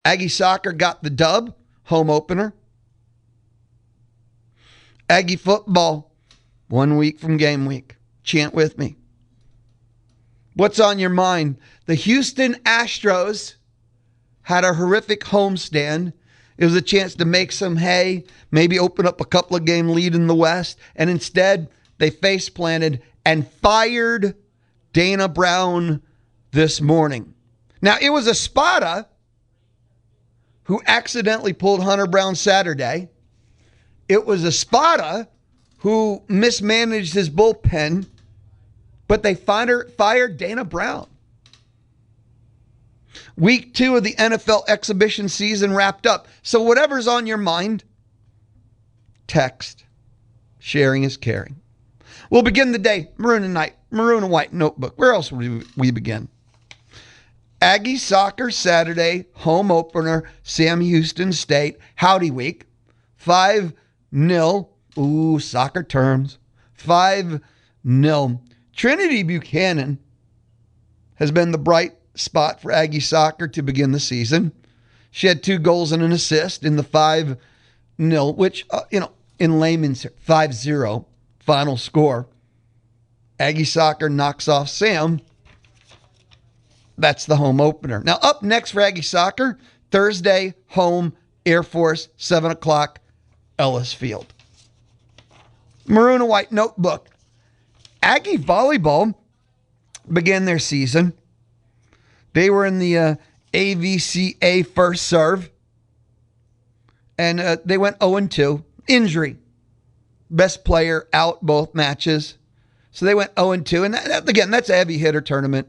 Aggie soccer got the dub, home opener. Aggie football, 1 week from game week. Chant with me. What's on your mind? The Houston Astros had a horrific homestand. It was a chance to make some hay, maybe open up a couple of game lead in the West, and instead they face planted and fired Dana Brown this morning. Now, it was Espada who accidentally pulled Hunter Brown Saturday. It was Espada who mismanaged his bullpen, but they fired Dana Brown. Week 2 of the NFL exhibition season wrapped up. So whatever's on your mind, text. Sharing is caring. We'll begin the day, maroon and white notebook. Where else would we begin? Aggie soccer Saturday, home opener, Sam Houston State, Howdy Week, 5-0. Ooh, soccer terms. 5-0. Trinity Buchanan has been the bright spot for Aggie soccer to begin the season. She had 2 goals and an assist in the 5-0, which, in layman's 5-0 final score. Aggie soccer knocks off Sam. That's the home opener. Now, up next for Aggie soccer, Thursday, home, Air Force, 7 o'clock, Ellis Field. Maroon and white notebook. Aggie volleyball began their season. They were in the AVCA first serve, and they went 0-2. Injury. Best player out both matches. So they went 0-2. And again, that's a heavy hitter tournament.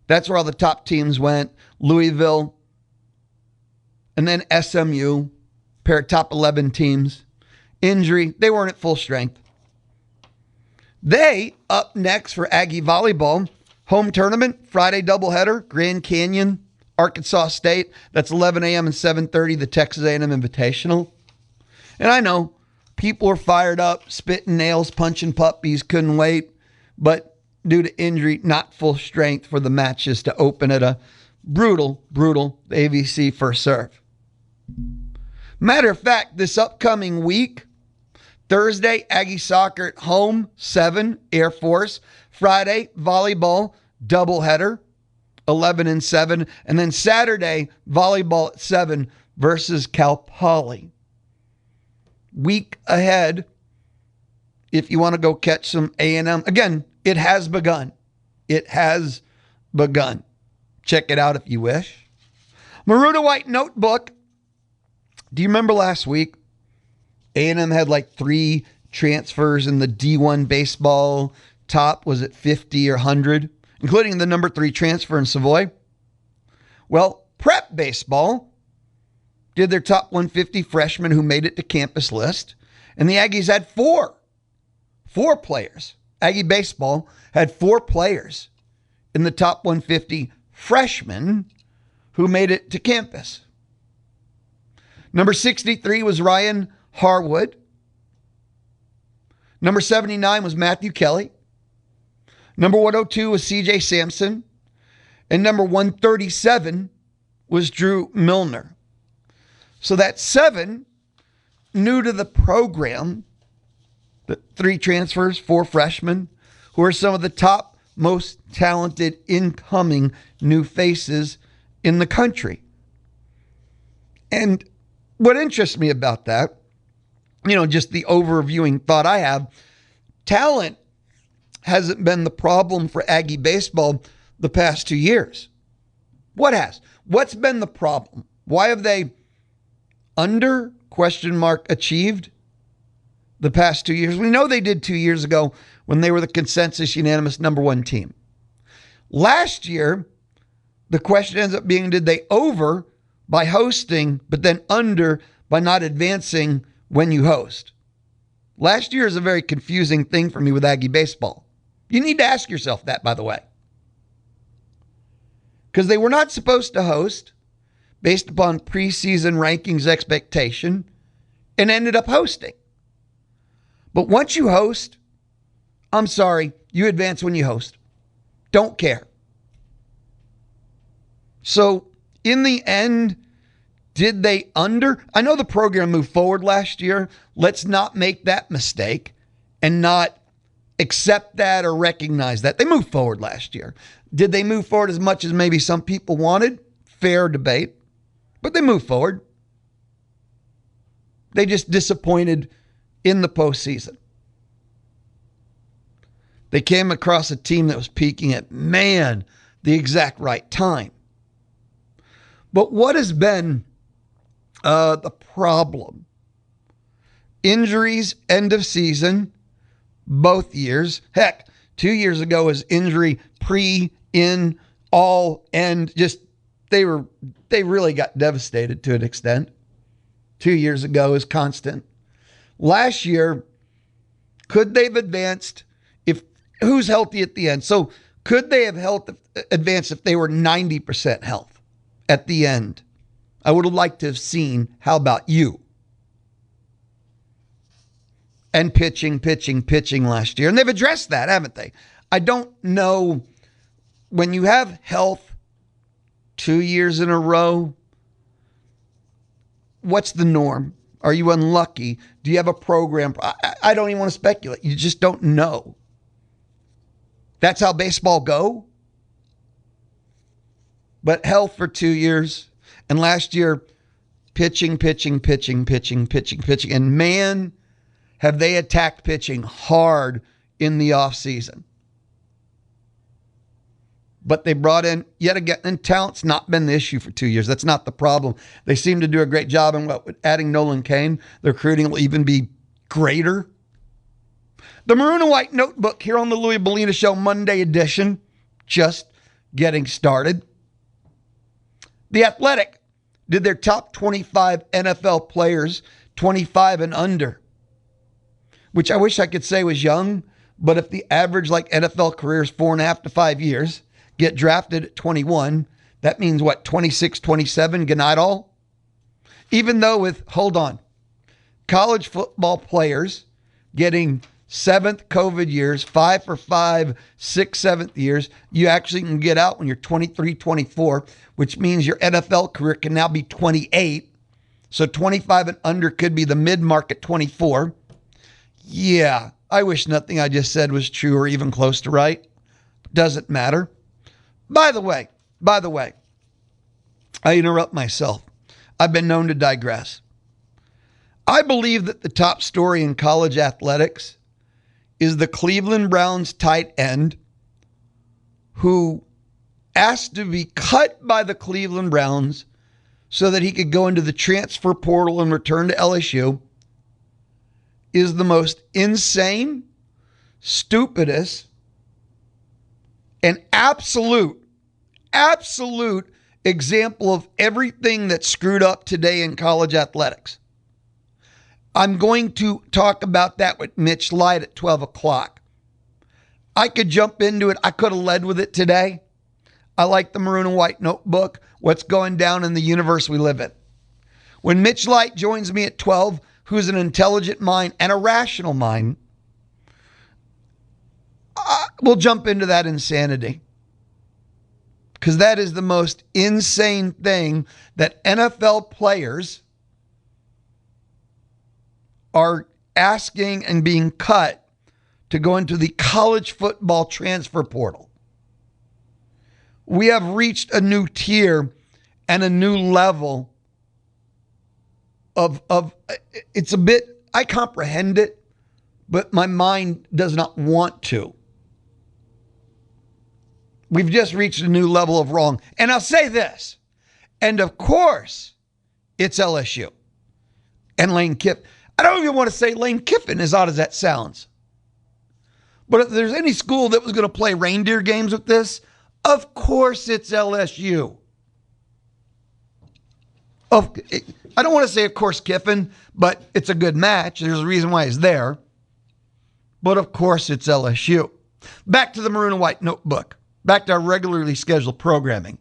That's where all the top teams went. Louisville, and then SMU, pair of top 11 teams. Injury, they weren't at full strength. They, up next for Aggie volleyball, home tournament, Friday doubleheader, Grand Canyon, Arkansas State. That's 11 a.m. and 7:30, the Texas A&M Invitational. And I know people were fired up, spitting nails, punching puppies, couldn't wait. But due to injury, not full strength for the matches to open at a brutal AVC first serve. Matter of fact, this upcoming week, Thursday, Aggie soccer at home, 7, Air Force. Friday, volleyball, doubleheader, 11 and 7. And then Saturday, volleyball at 7 versus Cal Poly. Week ahead, if you want to go catch some A&M. Again, it has begun. It has begun. Check it out if you wish. Maroon and white notebook. Do you remember last week? A&M had like 3 transfers in the D1 baseball top. Was it 50 or 100? Including the number 3 transfer in Savoy. Well, prep baseball did their top 150 freshmen who made it to campus list. And the Aggies had 4 players. Aggie baseball had 4 players in the top 150 freshmen who made it to campus. Number 63 was Ryan Harwood. Number 79 was Matthew Kelly. Number 102 was CJ Sampson. And number 137 was Drew Milner. So that's 7 new to the program. The 3 transfers, 4 freshmen, who are some of the top, most talented incoming new faces in the country. And what interests me about that, just the overviewing thought I have, talent hasn't been the problem for Aggie baseball the past 2 years. What has? What's been the problem? Why have they achieved the past 2 years? We know they did 2 years ago when they were the consensus unanimous number 1 team. Last year, the question ends up being, did they over by hosting, but then under by not advancing when you host? Last year is a very confusing thing for me with Aggie baseball. You need to ask yourself that, by the way. Because they were not supposed to host based upon preseason rankings expectation and ended up hosting. But once you host, I'm sorry, you advance when you host. Don't care. So in the end, Did they I know the program moved forward last year. Let's not make that mistake and not accept that or recognize that. They moved forward last year. Did they move forward as much as maybe some people wanted? Fair debate. But they moved forward. They just disappointed in the postseason. They came across a team that was peaking at, the exact right time. But what has been the problem? Injuries, end of season, both years. Heck, 2 years ago was injury pre, in, all, end. Just they really got devastated to an extent. 2 years ago is constant. Last year, could they have advanced if who's healthy at the end? So could they have advanced if they were 90% health at the end? I would have liked to have seen, how about you? And pitching last year. And they've addressed that, haven't they? I don't know, when you have health 2 years in a row, what's the norm? Are you unlucky? Do you have a program? I don't even want to speculate. You just don't know. That's how baseball go. But health for 2 years. And last year, pitching. And man, have they attacked pitching hard in the offseason. But they brought in, yet again, and talent's not been the issue for 2 years. That's not the problem. They seem to do a great job in adding Nolan Cain. The recruiting will even be greater. The Maroon and White Notebook here on the Louis Bellina Show, Monday edition, just getting started. The Athletic did their top 25 NFL players, 25 and under, which I wish I could say was young, but if the average NFL career is 4.5 to 5 years, get drafted at 21, that means what, 26, 27, good night all? Even though college football players getting 7th COVID years, 5 for 5, 6th, 7th years, you actually can get out when you're 23, 24, which means your NFL career can now be 28. So 25 and under could be the mid-mark at 24. Yeah, I wish nothing I just said was true or even close to right. Doesn't matter. By the way, I interrupt myself. I've been known to digress. I believe that the top story in college athletics is the Cleveland Browns tight end who asked to be cut by the Cleveland Browns so that he could go into the transfer portal and return to LSU is the most insane, stupidest, and absolute example of everything that's screwed up today in college athletics. I'm going to talk about that with Mitch Light at 12 o'clock. I could jump into it. I could have led with it today. I like the Maroon and White Notebook, what's going down in the universe we live in. When Mitch Light joins me at 12, who's an intelligent mind and a rational mind, we'll jump into that insanity. Because that is the most insane thing, that NFL players are asking and being cut to go into the college football transfer portal. We have reached a new tier and a new level of it's a bit, I comprehend it, but my mind does not want to. We've just reached a new level of wrong. And I'll say this, and of course, it's LSU and Lane Kiffin. I don't even want to say Lane Kiffin, as odd as that sounds. But if there's any school that was going to play reindeer games with this, of course it's LSU. I don't want to say, of course, Kiffin, but it's a good match. There's a reason why he's there. But of course it's LSU. Back to the Maroon and White Notebook. Back to our regularly scheduled programming.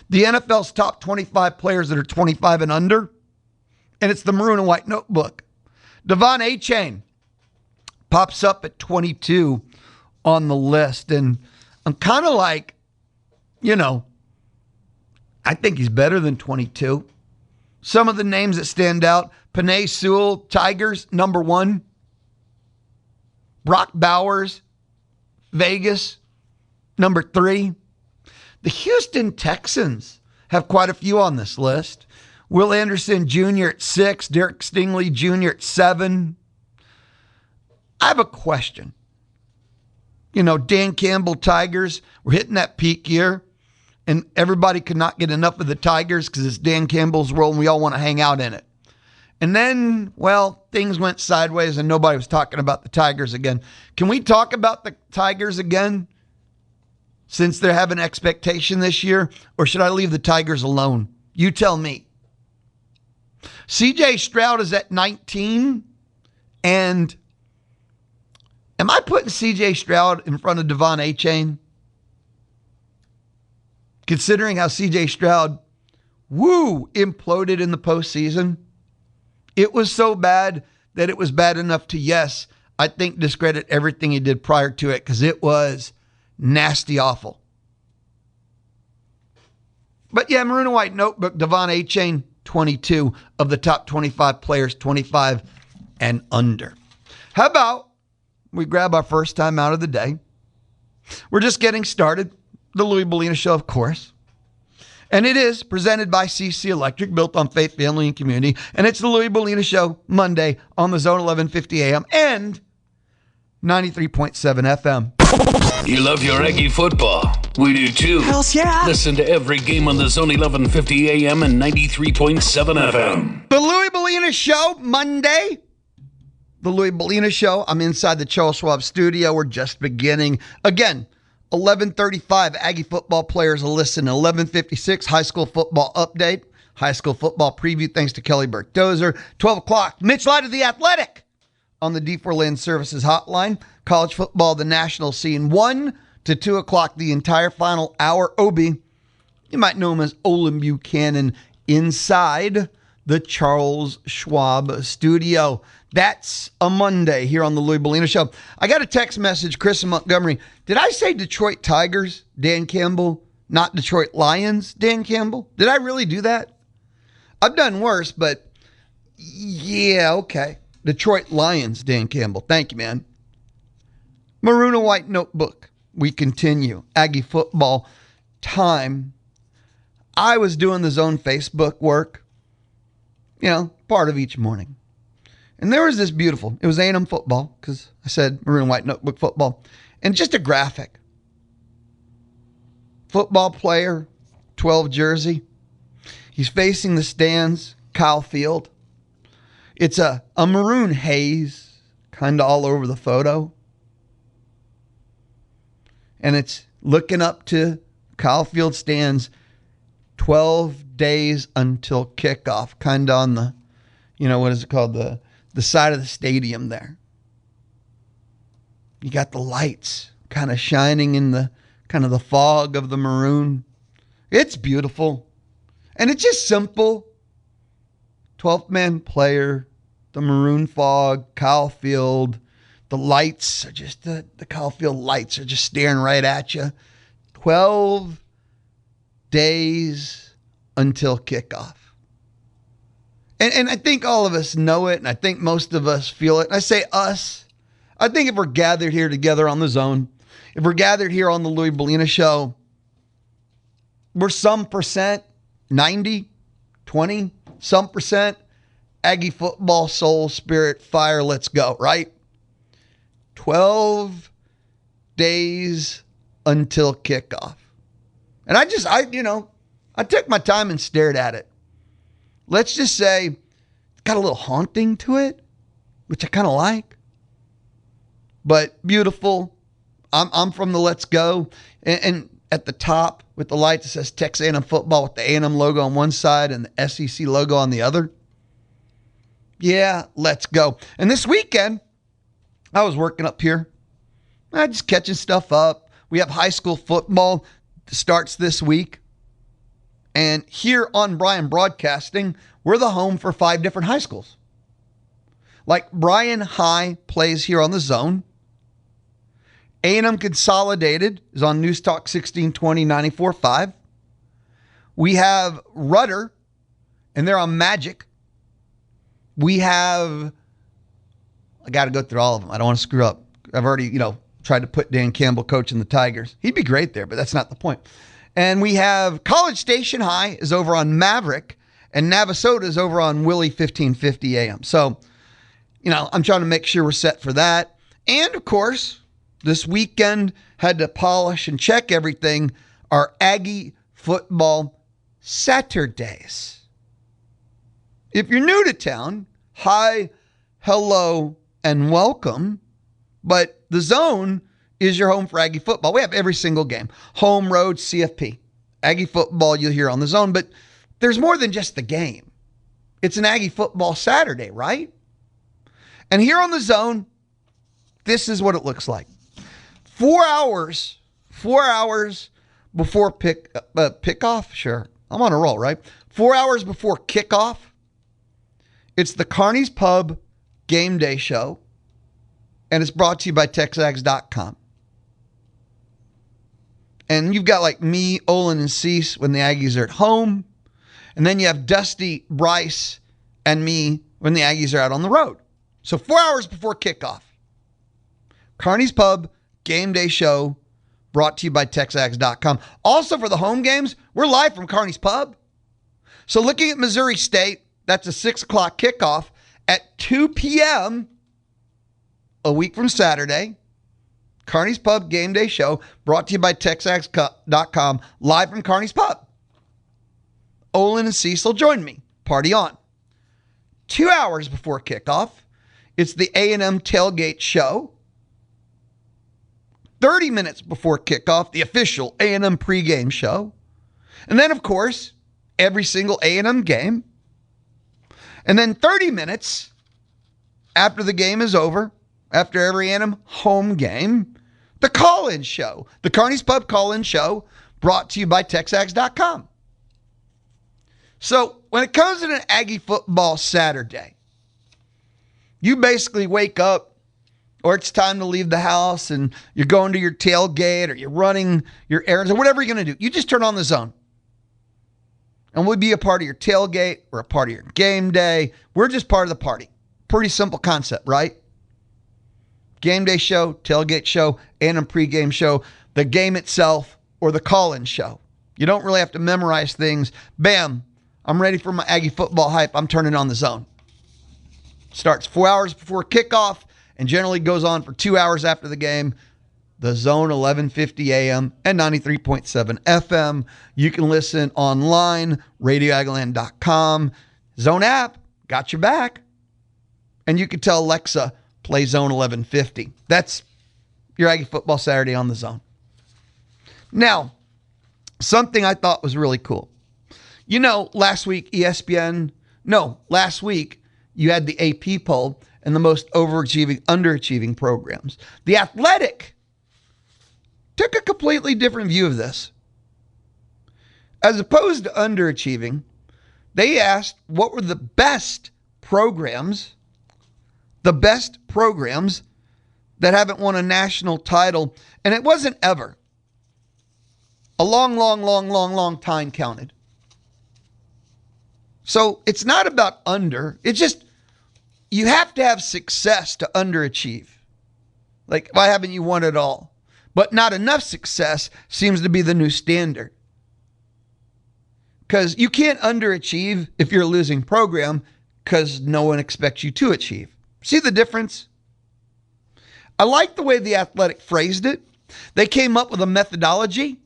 The NFL's top 25 players that are 25 and under, and it's the Maroon and White Notebook. Devon Achane pops up at 22 on the list, and I'm kind of like, I think he's better than 22. Some of the names that stand out: Panay Sewell, Tigers, number 1. Brock Bowers, Vegas, number 3. The Houston Texans have quite a few on this list. Will Anderson Jr. at 6, Derek Stingley Jr. at 7. I have a question. Dan Campbell Tigers, we're hitting that peak year, and everybody could not get enough of the Tigers because it's Dan Campbell's world and we all want to hang out in it. And then, things went sideways and nobody was talking about the Tigers again. Can we talk about the Tigers again since they have an expectation this year, or should I leave the Tigers alone? You tell me. CJ Stroud is at 19, and am I putting CJ Stroud in front of Devon Achane? Considering how CJ Stroud, imploded in the postseason. It was so bad that it was bad enough to, yes, I think discredit everything he did prior to it because it was nasty awful. But yeah, Maroon and White Notebook, Devon Achane, 22 of the top 25 players, 25 and under. How about we grab our first time out of the day? We're just getting started. The Louis Bellina Show, of course. And it is presented by CC Electric, built on faith, family, and community. And it's the Louis Bellina Show, Monday on the Zone 1150 AM and 93.7 FM. You love your Aggie football. We do too. Hells yeah. Listen to every game on the Zone 1150 AM and 93.7 FM. The Louis Bellina Show, Monday. The Louis Bellina Show. I'm inside the Charles Schwab studio. We're just beginning. Again, 11:35, Aggie football players will listen. 11:56, high school football update. High school football preview thanks to Kelly Burke-Dozer. 12 o'clock, Mitch Light of the Athletic on the D4 Land Services hotline. College football, the national scene. 1 to 2 o'clock, the entire final hour. Obi, you might know him as Olin Buchanan, inside the Charles Schwab studio. That's a Monday here on the Louis Bellina Show. I got a text message, Chris in Montgomery. Did I say Detroit Tigers, Dan Campbell, not Detroit Lions, Dan Campbell? Did I really do that? I've done worse, but yeah, okay. Detroit Lions, Dan Campbell. Thank you, man. Maroon and White Notebook. We continue. Aggie football time. I was doing the Zone Facebook work, part of each morning. And there was this beautiful, it was A&M football, because I said Maroon and White Notebook football, and just a graphic. Football player, 12 jersey. He's facing the stands, Kyle Field. It's a maroon haze, kind of all over the photo. And it's looking up to Kyle Field stands, 12 days until kickoff, kind of on the, what is it called? The side of the stadium there. You got the lights kind of shining in the the fog of the maroon. It's beautiful. And it's just simple. 12th man player, the maroon fog, Kyle Field. The lights are just, the Kyle Field lights are just staring right at you. 12 days until kickoff. And I think all of us know it, and I think most of us feel it. And I say us. I think if we're gathered here together on the Zone, if we're gathered here on the Louis Bellina Show, we're some percent, 90, 20, some percent, Aggie football, soul, spirit, fire, let's go, right? 12 days until kickoff. And I took my time and stared at it. Let's just say it's got a little haunting to it, which I kind of like. But beautiful. I'm from the Let's Go. And at the top with the lights, it says Texas A&M football with the A&M logo on one side and the SEC logo on the other. Yeah, let's go. And this weekend, I was working up here. Just catching stuff up. We have high school football that starts this week. And here on Bryan Broadcasting, we're the home for 5 different high schools. Like Bryan High plays here on the Zone. A&M Consolidated is on News Talk 1620 94.5. We have Rudder and they're on Magic. We have, I got to go through all of them. I don't want to screw up. I've already, tried to put Dan Campbell coaching the Tigers. He'd be great there, but that's not the point. And we have College Station High is over on Maverick, and Navasota is over on Willie 1550 AM. So, I'm trying to make sure we're set for that. And, of course, this weekend had to polish and check everything. Our Aggie Football Saturdays. If you're new to town, hi, hello, and welcome. But the Zone is your home for Aggie football. We have every single game. Home, road, CFP. Aggie football you'll hear on the Zone. But there's more than just the game. It's an Aggie Football Saturday, right? And here on the Zone, this is what it looks like. 4 hours before kickoff. Sure, I'm on a roll, right? 4 hours before kickoff, it's the Kearney's Pub Game Day Show, and it's brought to you by TexAgs.com. And you've got like me, Olin, and Cease when the Aggies are at home, and then you have Dusty, Bryce, and me when the Aggies are out on the road. So 4 hours before kickoff, Kearney's Pub Game Day Show, brought to you by TexAgs.com. Also for the home games, we're live from Kearney's Pub. So looking at Missouri State, that's a 6 o'clock kickoff at 2 p.m. a week from Saturday. Kearney's Pub Game Day Show, brought to you by TexAgs.com, live from Kearney's Pub. Olin and Cecil join me. Party on. 2 hours before kickoff, it's the A&M Tailgate Show. 30 minutes before kickoff, the official A&M pregame show. And then, of course, every single A&M game. And then 30 minutes after the game is over, after every A&M home game, the call-in show, the Kearney's Pub call-in show, brought to you by TexAgs.com. So when it comes to an Aggie Football Saturday, you basically wake up, or it's time to leave the house and you're going to your tailgate or you're running your errands or whatever you're going to do. You just turn on the Zone. And we'll be a part of your tailgate or a part of your game day. We're just part of the party. Pretty simple concept, right? Game day show, tailgate show, and a pregame show. The game itself or the call-in show. You don't really have to memorize things. Bam, I'm ready for my Aggie football hype. I'm turning on the Zone. Starts 4 hours before kickoff and generally goes on for 2 hours after the game. The Zone, 1150 AM and 93.7 FM. You can listen online, radioagaland.com. Zone app, got your back. And you can tell Alexa, play Zone 1150. That's your Aggie Football Saturday on the Zone. Now, something I thought was really cool. Last week, last week, you had the AP poll and the most overachieving, underachieving programs. The Athletic took a completely different view of this. As opposed to underachieving, they asked what were the best programs that haven't won a national title, and it wasn't ever. A long time counted. So it's not about under. It's just, you have to have success to underachieve. Like, why haven't you won it all? But not enough success seems to be the new standard. Because you can't underachieve if you're a losing program because no one expects you to achieve. See the difference? I like the way the Athletic phrased it. They came up with a methodology.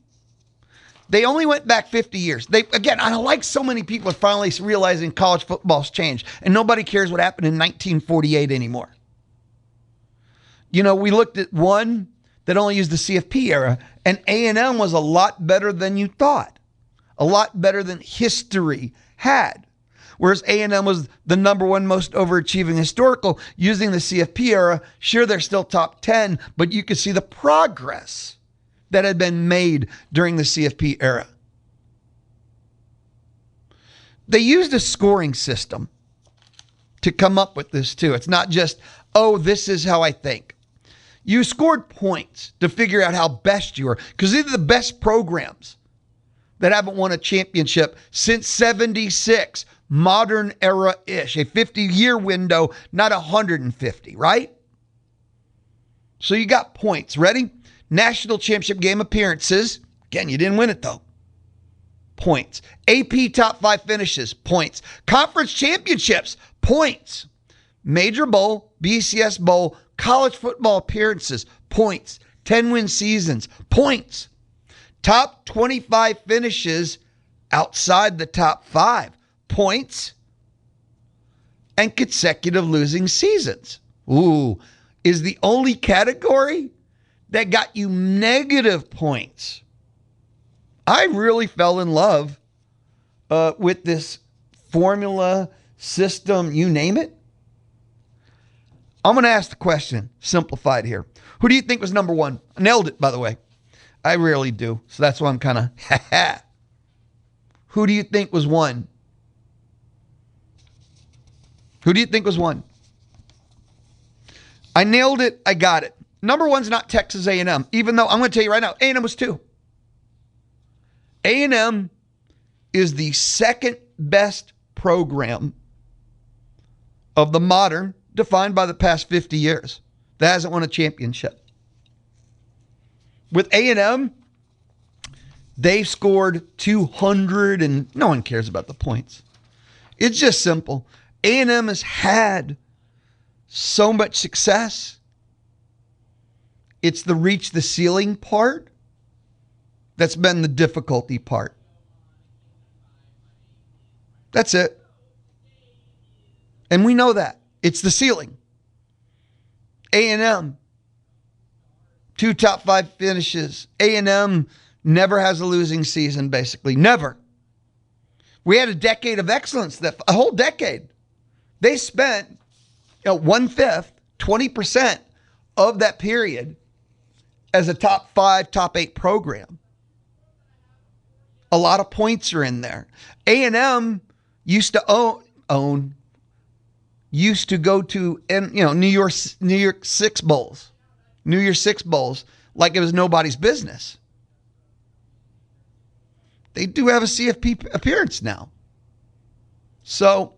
They only went back 50 years. I like so many people are finally realizing college football's changed and nobody cares what happened in 1948 anymore. We looked at one that only used the CFP era, and A&M was a lot better than you thought. A lot better than history had. Whereas A&M was the number one most overachieving historical using the CFP era. Sure, they're still top 10, but you could see the progress that had been made during the CFP era. They used a scoring system to come up with this too. It's not just, this is how I think. You scored points to figure out how best you were, because these are the best programs that haven't won a championship since 76. Modern era-ish. A 50-year window, not 150, right? So you got points. Ready? National championship game appearances. Again, you didn't win it, though. Points. AP top 5 finishes. Points. Conference championships. Points. Major Bowl, BCS Bowl, college football appearances. Points. 10-win seasons. Points. Top 25 finishes outside the top 5. Points. And consecutive losing seasons. Ooh, is the only category that got you negative points. I really fell in love with this formula, system, you name it. I'm going to ask the question, simplified here. Who do you think was number one? I nailed it, by the way. I rarely do, so that's why I'm kind of, ha-ha. Who do you think was one? Who do you think was one? I nailed it. I got it. Number one's not Texas A&M, even though I'm going to tell you right now, A&M was 2. A&M is the second best program of the modern, defined by the past 50 years, that hasn't won a championship. With A&M, they scored 200 and no one cares about the points. It's just simple. A&M has had so much success. It's the reach the ceiling part that's been the difficulty part. That's it. And we know that. It's the ceiling. A&M, 2 top 5 finishes. A&M never has a losing season, basically. Never. We had a decade of excellence, a whole decade. They spent 1/5, 20% of that period as a top 5, top 8 program. A lot of points are in there. A&M used to used to go to New York 6 bowls. New Year's 6 bowls like it was nobody's business. They do have a CFP appearance now. So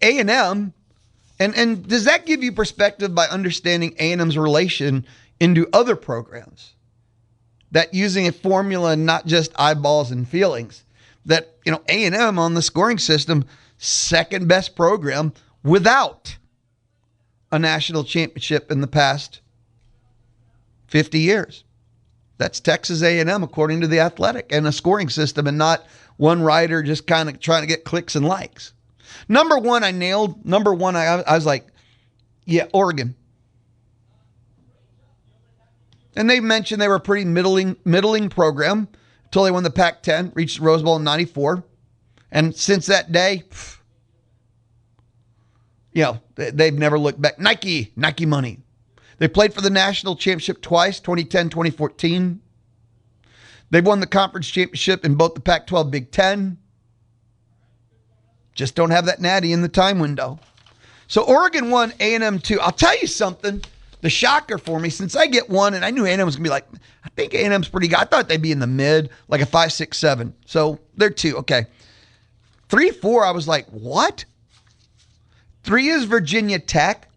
A&M, and does that give you perspective by understanding A&M's relation into other programs? That using a formula and not just eyeballs and feelings, that A&M on the scoring system, second best program without a national championship in the past 50 years. That's Texas A&M according to The Athletic, and a scoring system, and not one writer just kind of trying to get clicks and likes. Number one, I nailed. Number one, I was like, yeah, Oregon. And they mentioned they were a pretty middling program until they won the Pac-10, reached the Rose Bowl in 94. And since that day, they've never looked back. Nike money. They played for the national championship twice, 2010, 2014. They've won the conference championship in both the Pac-12, Big Ten. Just don't have that natty in the time window. So Oregon won, A&M 2. I'll tell you something. The shocker for me, since I get 1, and I knew A&M was going to be like, I think A&M's pretty good. I thought they'd be in the mid, like a 5, 6, 7. So they're 2. Okay. 3, 4, I was like, what? 3 is Virginia Tech.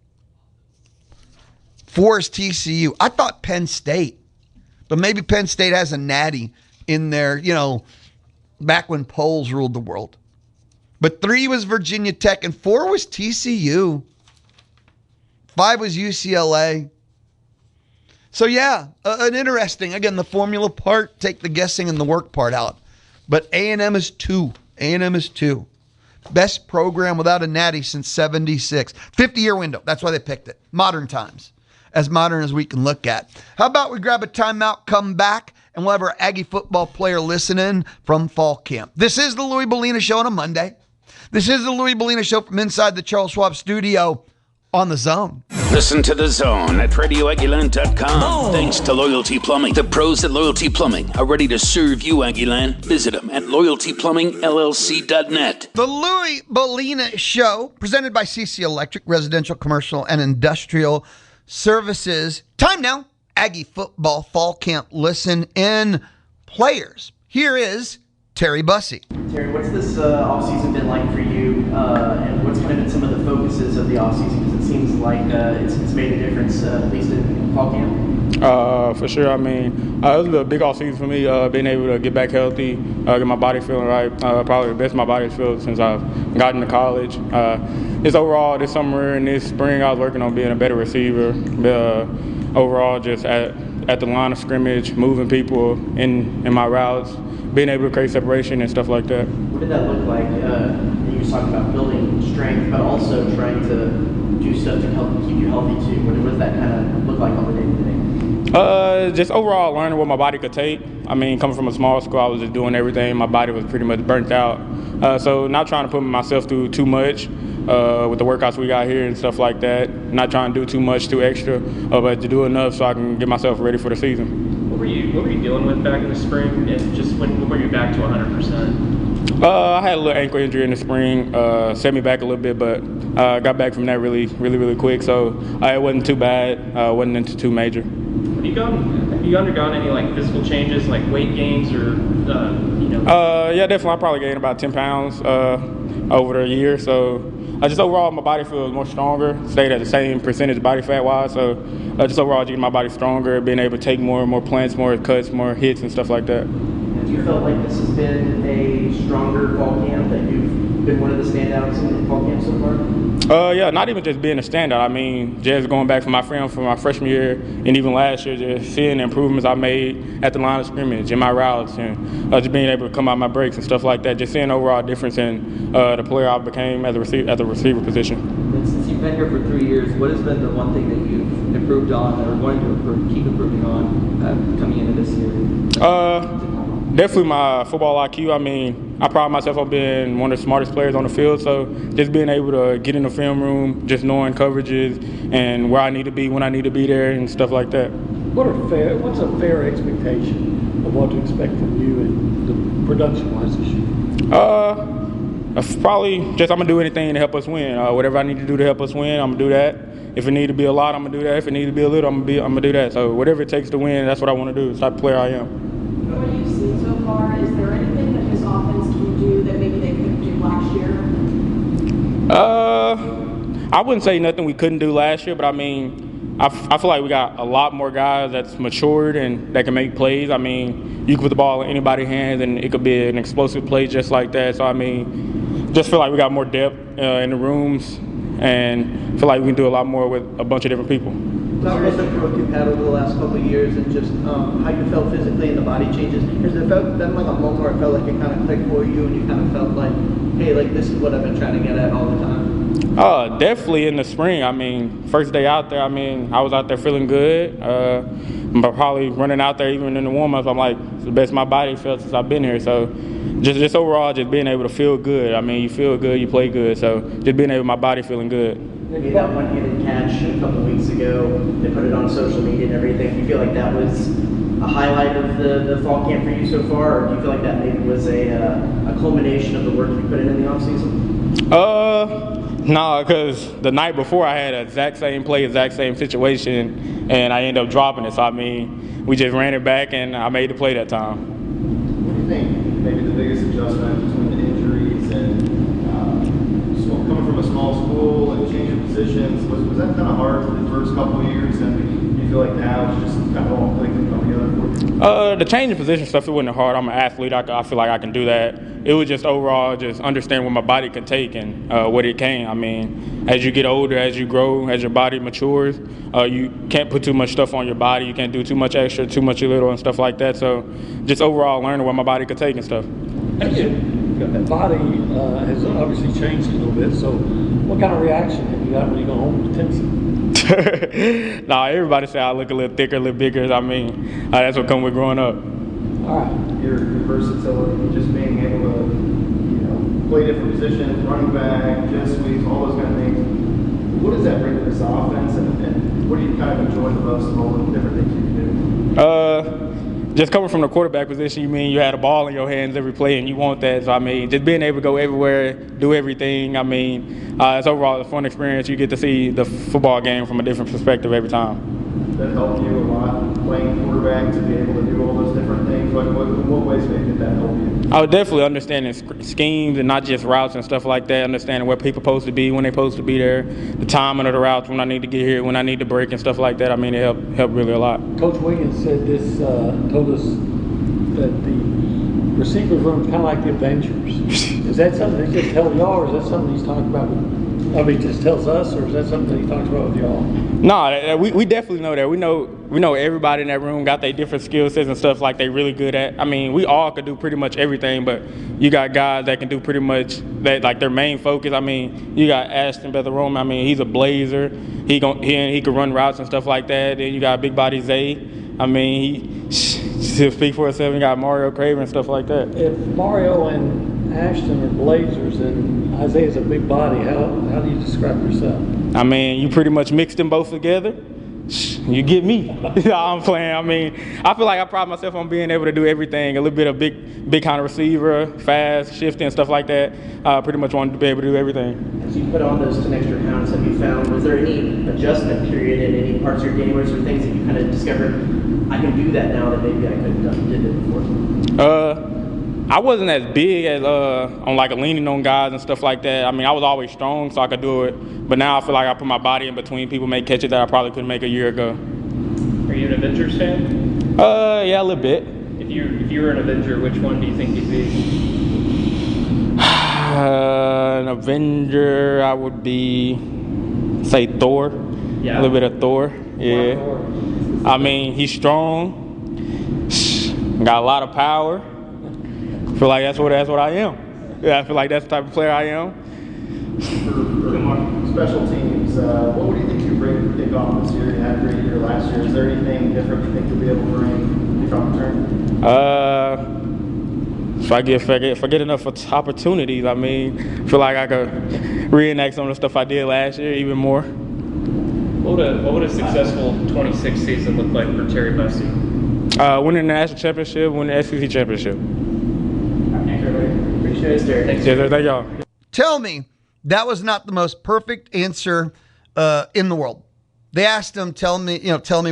4 is TCU. I thought Penn State, but maybe Penn State has a natty in there, back when polls ruled the world. But 3 was Virginia Tech, and 4 was TCU. 5 was UCLA. So yeah, an interesting, again, the formula part, take the guessing and the work part out. But A&M is 2. A&M is 2. Best program without a natty since 76. 50-year window. That's why they picked it. Modern times. As modern as we can look at. How about we grab a timeout, come back, and we'll have our Aggie football player listening from fall camp. This is the Louis Bellina Show on a Monday. This is the Louis Bellina Show from inside the Charles Schwab studio on The Zone. Listen to The Zone at radioaggieland.com. Oh. Thanks to Loyalty Plumbing. The pros at Loyalty Plumbing are ready to serve you, Aggieland. Visit them at loyaltyplumbingllc.net. The Louis Bellina Show, presented by CC Electric, residential, commercial, and industrial services. Time now, Aggie football fall camp listen in players. Here is Terry Bussey. Terry, what's this offseason been like for you, and what's kind of been some of the focuses of the offseason? Because it seems like it's made a difference, at least in fall camp. For sure. I mean, it was a big off season for me, being able to get back healthy, get my body feeling right. Probably the best my body's felt since I've gotten to college. Just overall, this summer and this spring, I was working on being a better receiver. Overall, just at the line of scrimmage, moving people in my routes, being able to create separation and stuff like that. What did that look like? You were talking about building strength, but also trying to do stuff to help keep you healthy too. What does that kind of look like on the day-to-day? Just overall learning what my body could take. I mean, coming from a small school, I was just doing everything. My body was pretty much burnt out. So not trying to put myself through too much with the workouts we got here and stuff like that. Not trying to do too much, too extra, but to do enough so I can get myself ready for the season. What were you dealing with back in the spring, and just when were you back to 100%? I had a little ankle injury in the spring, set me back a little bit, but got back from that really quick. So it wasn't too bad, wasn't into too major. Have you undergone any like physical changes, like weight gains or Yeah, definitely. I probably gained about 10 pounds over the year. So just overall, my body feels more stronger. Stayed at the same percentage body fat wise. So just overall, getting my body stronger, being able to take more plants, more cuts, more hits, and stuff like that. Have you felt like this has been a stronger fall camp, that you've been one of the standouts in fall camp so far? Yeah, not even just being a standout. I mean, just going back from my freshman year and even last year, just seeing the improvements I made at the line of scrimmage, in my routes, and just being able to come out my breaks and stuff like that. Just seeing overall difference in the player I became at the receiver position. And since you've been here for 3 years, what has been the one thing that you've improved on or wanted to keep improving on coming into this year? Definitely my football IQ. I mean, I pride myself on being one of the smartest players on the field, so just being able to get in the film room, just knowing coverages and where I need to be, when I need to be there, and stuff like that. What's a fair expectation of what to expect from you and the production-wise this year? Probably just I'm going to do anything to help us win. Whatever I need to do to help us win, I'm going to do that. If it need to be a lot, I'm going to do that. If it need to be a little, I'm going to do that. So whatever it takes to win, that's what I want to do. It's the type of player I am. What you've seen so far, is there anything that this offense can do that maybe they couldn't do last year? I wouldn't say nothing we couldn't do last year, but I mean, I feel like we got a lot more guys that's matured and that can make plays. I mean, you can put the ball in anybody's hands and it could be an explosive play just like that. So I mean, just feel like we got more depth in the rooms and feel like we can do a lot more with a bunch of different people. Talk about the growth you've had over the last couple of years and just how you felt physically and the body changes. Has there been like a moment where it felt like it kind of clicked for you and you kind of felt like, hey, like this is what I've been trying to get at all the time? Definitely in the spring. I mean, first day out there, I mean, I was out there feeling good. But probably running out there even in the warm-ups, I'm like, it's the best my body felt since I've been here. So just overall, just being able to feel good. I mean, you feel good, you play good. So just being able, my body feeling good. Maybe that one-handed catch a couple weeks ago, they put it on social media and everything. Do you feel like that was a highlight of the fall camp for you so far, or do you feel like that maybe was a culmination of the work you put in the offseason? No, because the night before I had exact same play, exact same situation, and I ended up dropping it. So, I mean, we just ran it back, and I made the play that time. What do you think maybe the biggest adjustment between the injuries and coming from a small school and changing positions, was that kind of hard for the first couple of years, and you feel like now it's just kind of all clicking come together for you? The changing position stuff, it wasn't hard. I'm an athlete. I feel like I can do that. It was just overall just understand what my body can take and what it can. I mean, as you get older, as you grow, as your body matures, you can't put too much stuff on your body. You can't do too much extra, too much little and stuff like that. So just overall learning what my body could take and stuff. That body has obviously changed a little bit. So what kind of reaction have you got when you go home to Tennessee? Nah, everybody say I look a little thicker, a little bigger. I mean, that's what come with growing up. All right. Your versatility, just being able to, play different positions, running back, jet sweeps, all those kind of things. What does that bring to this offense, and what do you kind of enjoy the most of all the different things you can do? Just coming from the quarterback position, you mean you had a ball in your hands every play, and you want that. So, I mean, just being able to go everywhere, do everything. I mean, it's overall a fun experience. You get to see the football game from a different perspective every time. That helped you a lot? playing quarterback to be able to do all those different things? Like, what ways maybe did that help you? I would definitely understanding schemes and not just routes and stuff like that, understanding where people supposed to be, when they're supposed to be there, the timing of the routes, when I need to get here, when I need to break and stuff like that. I mean, it helped really a lot. Coach Wiggins said this, told us that the receiver room is kind of like the Avengers. Is that something they just tell y'all, or is that something he's talking about he just tells us, or is that something he talks about with y'all? No, we definitely know that. We know everybody in that room got their different skill sets and stuff like they really good at. I mean, we all could do pretty much everything, but you got guys that can do pretty much that, like their main focus. I mean, you got Ashton Betharome. I mean, he's a blazer. He can run routes and stuff like that. Then you got big body Zay. I mean, he'll speak for himself. You got Mario Craven and stuff like that. If Mario and Ashton are blazers and Isaiah's a big body, how do you describe yourself? I mean, you pretty much mix them both together. You get me. I'm playing. I mean, I feel like I pride myself on being able to do everything. A little bit of big kind of receiver, fast, shifting, and stuff like that. Pretty much wanted to be able to do everything. As you put on those 10 extra pounds, have you found, was there any adjustment period in any parts of your game, or is there things that you kind of discovered, I can do that now that maybe I couldn't did it before? I wasn't as big as on like leaning on guys and stuff like that. I mean, I was always strong, so I could do it. But now I feel like I put my body in between people, make catches that I probably couldn't make a year ago. Are you an Avengers fan? Yeah, a little bit. If you were an Avenger, which one do you think you'd be? An Avenger, I would be, say Thor. Yeah. A little bit of Thor. Yeah. I mean, he's strong. Got a lot of power. I feel like that's what I am. Yeah, I feel like that's the type of player I am. For special teams, what do you think you bring to kickoff this year? You had a great year last year. Is there anything different you think you'll be able to bring kickoff return? If I get enough opportunities, I mean, I feel like I could reenact some of the stuff I did last year even more. What would a successful 26 season look like for Terry Bussey? Winning the national championship, winning the SEC championship. Appreciate it, Terry. Yes, sir. Thank y'all. Tell me that was not the most perfect answer in the world. They asked him, tell me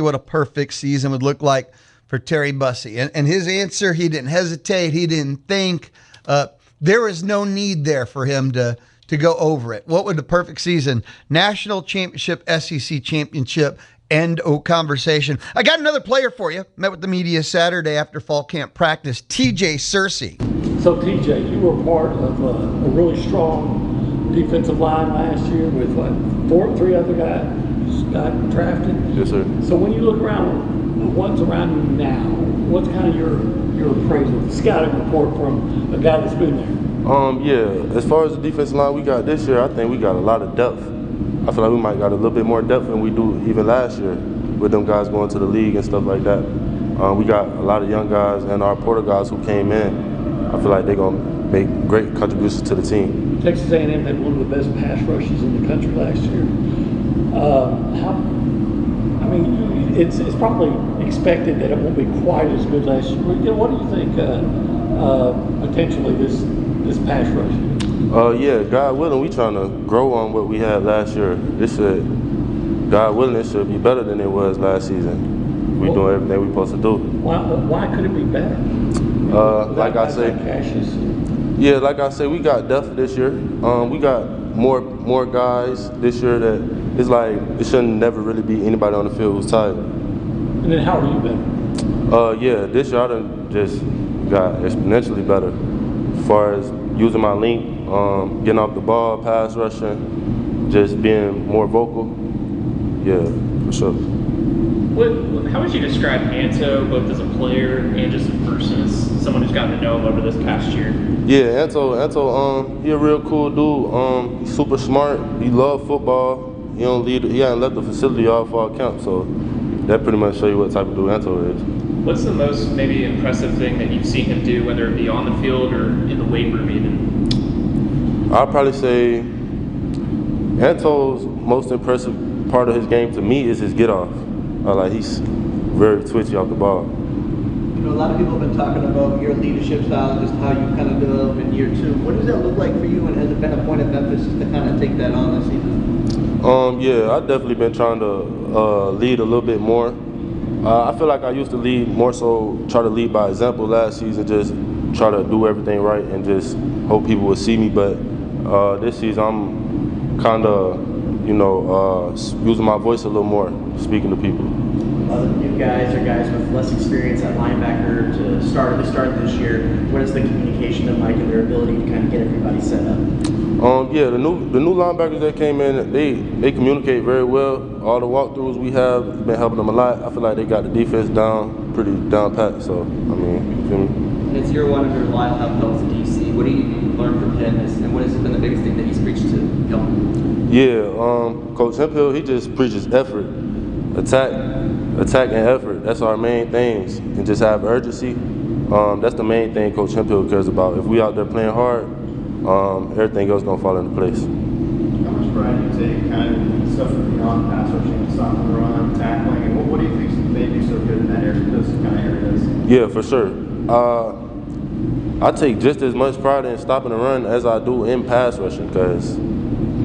what a perfect season would look like for Terry Bussey. And his answer, he didn't hesitate. He didn't think. There was no need there for him to go over it. What would the perfect season? National championship, SEC championship, end of conversation. I got another player for you. Met with the media Saturday after fall camp practice, TJ Searcy. So TJ, you were part of a really strong defensive line last year with three other guys got drafted. Yes, sir. So when you look around, what's around you now? What's kind of your appraisal, the scouting report from a guy that's been there? Yeah, as far as the defensive line we got this year, I think we got a lot of depth. I feel like we might got a little bit more depth than we do even last year with them guys going to the league and stuff like that. We got a lot of young guys and our Porter guys who came in. I feel like they're going to make great contributions to the team. Texas A&M had one of the best pass rushes in the country last year. It's probably expected that it won't be quite as good last year. What do you think potentially this pass rush? Yeah, God willing, we trying to grow on what we had last year. God willing, it should be better than it was last season. We doing everything we supposed to do. Why could it be better? Like I say, we got depth this year. We got more guys this year that it's like it shouldn't never really be anybody on the field who's tired. And then how are you better? Yeah, this year I done just got exponentially better as far as using my length, getting off the ball, pass rushing, just being more vocal. Yeah, for sure. How would you describe Anto, both as a player and just a person, as someone who's gotten to know him over this past year? Yeah, Anto, he a real cool dude. He's super smart. He love football. He hasn't left the facility all fall camp, so that pretty much show you what type of dude Anto is. What's the most maybe impressive thing that you've seen him do, whether it be on the field or in the weight room even? I'd probably say Anto's most impressive part of his game to me is his get off. He's very twitchy off the ball. A lot of people have been talking about your leadership style and just how you kind of develop in year two. What does that look like for you, and has it been a point of emphasis to kind of take that on this season? Yeah, I've definitely been trying to lead a little bit more. I feel like I used to lead more so, try to lead by example last season, just try to do everything right and just hope people would see me. But this season I'm kind of, using my voice a little more, speaking to people. Other new guys or guys with less experience at linebacker to start this year, what is the communication been like and their ability to kind of get everybody set up? Yeah, the new linebackers that came in, they communicate very well. All the walkthroughs we have been helping them a lot. I feel like they got the defense pretty down pat. So you feel me? And it's year one under Lyle Hempel's DC. What do you learn from him, and what has been the biggest thing that he's preached to Kelvin? Yeah, Coach Hempel, he just preaches effort, attack and effort. That's our main things, and just have urgency. That's the main thing Coach Hempel cares about. If we out there playing hard, everything else gonna fall into place. How much pride do you take kind of stuff beyond pass rushing, stopping the run, tackling, and what do you think made you so good in that area, those kind of areas? Yeah, for sure. I take just as much pride in stopping the run as I do in pass rushing, because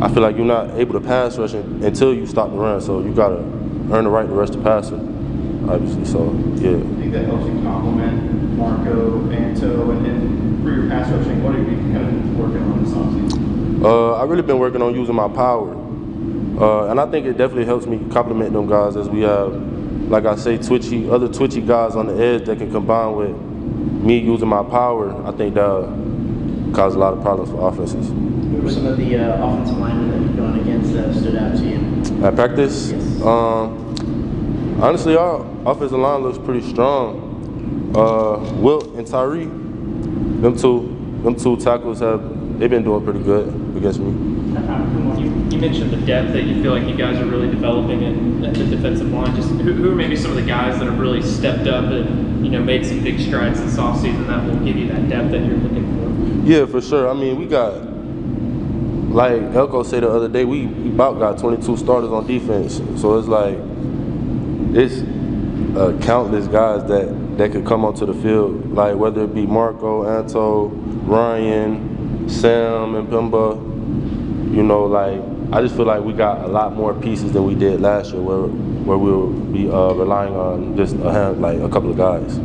I feel like you're not able to pass rush until you stop the run, so you gotta earn the right to rush the passer, obviously. So yeah. I think that helps you complement Marco, Anto, and for your pass rushing, what have you kind of working on this offseason? I've really been working on using my power, and I think it definitely helps me complement them guys, as we have, like I say, other twitchy guys on the edge that can combine with me using my power. I think that cause a lot of problems for offenses. Who were some of the offensive linemen that you've gone against that stood out to you? At practice? Yes. Honestly, our offensive line looks pretty strong. Wilt and Tyree, them two tackles they've been doing pretty good against me. You mentioned the depth that you feel like you guys are really developing at the defensive line. Just who are maybe some of the guys that have really stepped up and made some big strides this offseason that will give you that depth that you're looking for? Yeah, for sure. I mean, we got, like Elko said the other day, we about got 22 starters on defense. So it's like, it's countless guys that could come onto the field, like whether it be Marco, Anto, Ryan, Sam, and Pimba. I just feel like we got a lot more pieces than we did last year, where we'll be relying on just a couple of guys.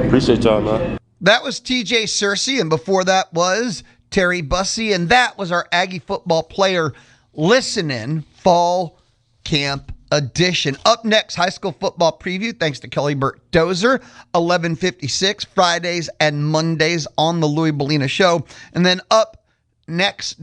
Appreciate y'all, man. That was TJ Searcy, and before that was Terry Bussey, and that was our Aggie Football Player Listening Fall Camp Edition. Up next, high school football preview, thanks to Kelly Burt Dozer, 11:56, Fridays and Mondays on the Louis Bellina Show. And then up next,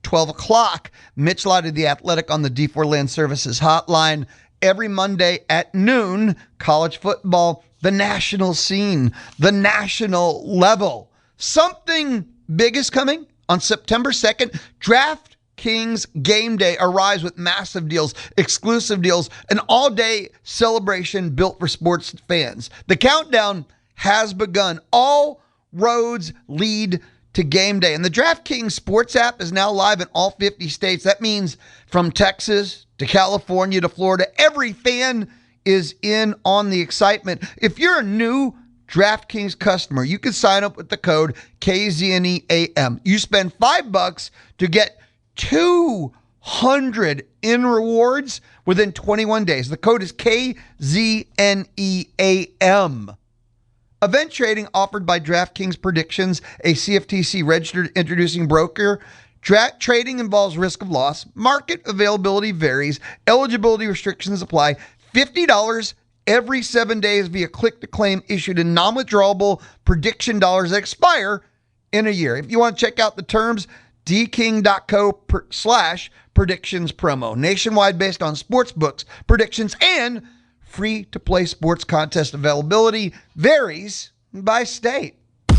12 o'clock, Mitch Lottie, The Athletic on the D4 Land Services Hotline. Every Monday at noon, college football, the national scene, the national level. Something big is coming on September 2nd. DraftKings Game Day arrives with massive deals, exclusive deals, an all-day celebration built for sports fans. The countdown has begun. All roads lead to game day. And the DraftKings Sports app is now live in all 50 states. That means from Texas to California to Florida, every fan is in on the excitement. If you're a new DraftKings customer, you can sign up with the code KZNEAM. You spend $5 to get 200 in rewards within 21 days. The code is KZNEAM. Event trading offered by DraftKings Predictions, a CFTC registered introducing broker. Trading involves risk of loss. Market availability varies. Eligibility restrictions apply. $50 every 7 days via click-to-claim issued in non-withdrawable prediction dollars that expire in a year. If you want to check out the terms, dking.co/predictions promo. Nationwide based on sports books, predictions, and free-to-play sports contest availability varies by state.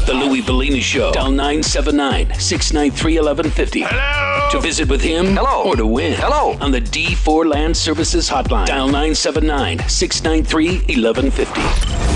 The Louis Bellini Show. Dial 979-693-1150. Hello. To visit with him. Hello. Or to win. Hello. On the D4 Land Services Hotline. Dial 979-693-1150.